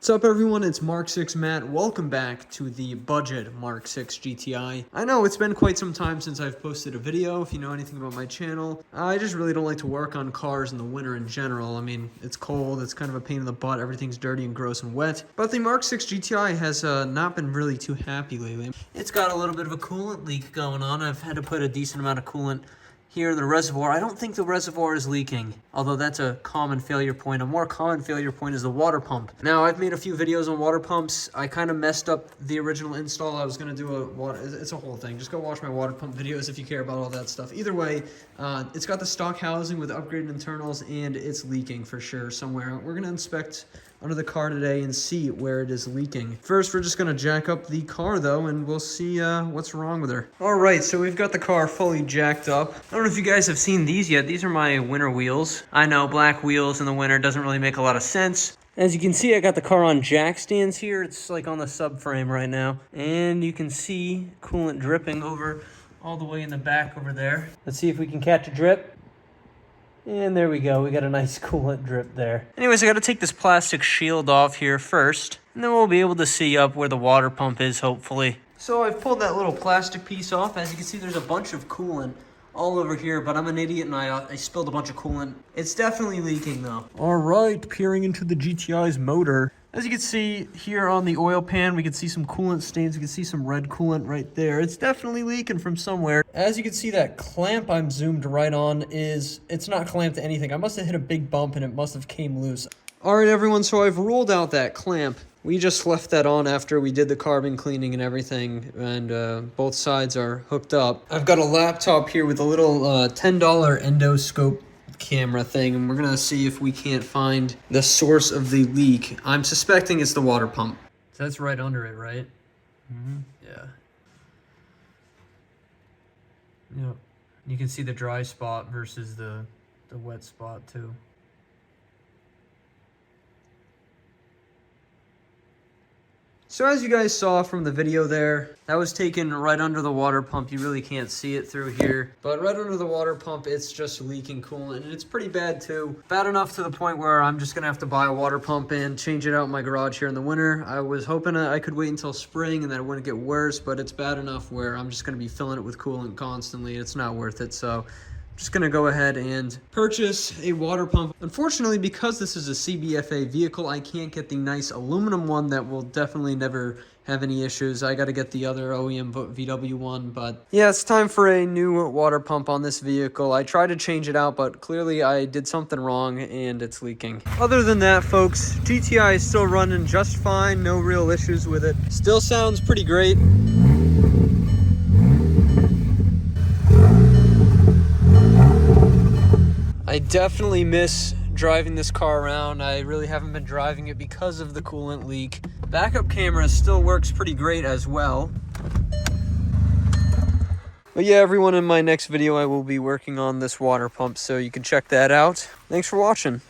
What's up everyone, it's Mk6 Matt. Welcome back to the budget Mk6 GTI. I know it's been quite some time since I've posted a video. If you know anything about my channel, I just really don't like to work on cars in the winter in general. I mean, it's cold, it's kind of a pain in the butt, everything's dirty and gross and wet. But the Mk6 GTI has not been really too happy lately. It's got a little bit of a coolant leak going on. I've had to put a decent amount of coolant here in the reservoir. I don't think the reservoir is leaking, although that's a common failure point. A more common failure point is the water pump. Now, I've made a few videos on water pumps. I kind of messed up the original install. I was going to do it's a whole thing. Just go watch my water pump videos if you care about all that stuff. Either way, it's got the stock housing with upgraded internals, and it's leaking for sure somewhere. We're going to inspect under the car today and see where it is leaking. First, we're just gonna jack up the car though, and we'll see what's wrong with her. All right, so we've got the car fully jacked up. I don't know if you guys have seen these yet. These are my winter wheels. I know black wheels in the winter doesn't really make a lot of sense. As you can see, I got the car on jack stands here. It's like on the subframe right now. And you can see coolant dripping over all the way in the back over there. Let's see if we can catch a drip. And there we go, we got a nice coolant drip there. Anyways, I gotta take this plastic shield off here first, and then we'll be able to see up where the water pump is, hopefully. So I've pulled that little plastic piece off. As you can see, there's a bunch of coolant all over here, but I'm an idiot and I spilled a bunch of coolant. It's definitely leaking though. All right, peering into the GTI's motor. As you can see here on the oil pan, we can see some coolant stains. We can see some red coolant right there. It's definitely leaking from somewhere. As you can see, that clamp I'm zoomed right on it's not clamped to anything. I must have hit a big bump and it must have came loose. All right, everyone, so I've ruled out that clamp. We just left that on after we did the carbon cleaning and everything, and both sides are hooked up. I've got a laptop here with a little $10 endoscope camera thing, and we're gonna see if we can't find the source of the leak. I'm suspecting it's the water pump. So that's right under it, right? Mm-hmm. Yeah. Yep. You can see the dry spot versus the wet spot too. So as you guys saw from the video there, that was taken right under the water pump. You really can't see it through here. But right under the water pump, it's just leaking coolant. And it's pretty bad too. Bad enough to the point where I'm just going to have to buy a water pump and change it out in my garage here in the winter. I was hoping I could wait until spring and that it wouldn't get worse. But it's bad enough where I'm just going to be filling it with coolant constantly. It's not worth it. So just gonna go ahead and purchase a water pump. Unfortunately, because this is a CBFA vehicle, I can't get the nice aluminum one that will definitely never have any issues. I gotta get the other OEM VW one, but yeah, it's time for a new water pump on this vehicle. I tried to change it out, but clearly I did something wrong and it's leaking. Other than that, folks, GTI is still running just fine. No real issues with it. Still sounds pretty great. I definitely miss driving this car around. I really haven't been driving it because of the coolant leak. Backup camera still works pretty great as well. But yeah, everyone, in my next video I will be working on this water pump, so you can check that out. Thanks for watching.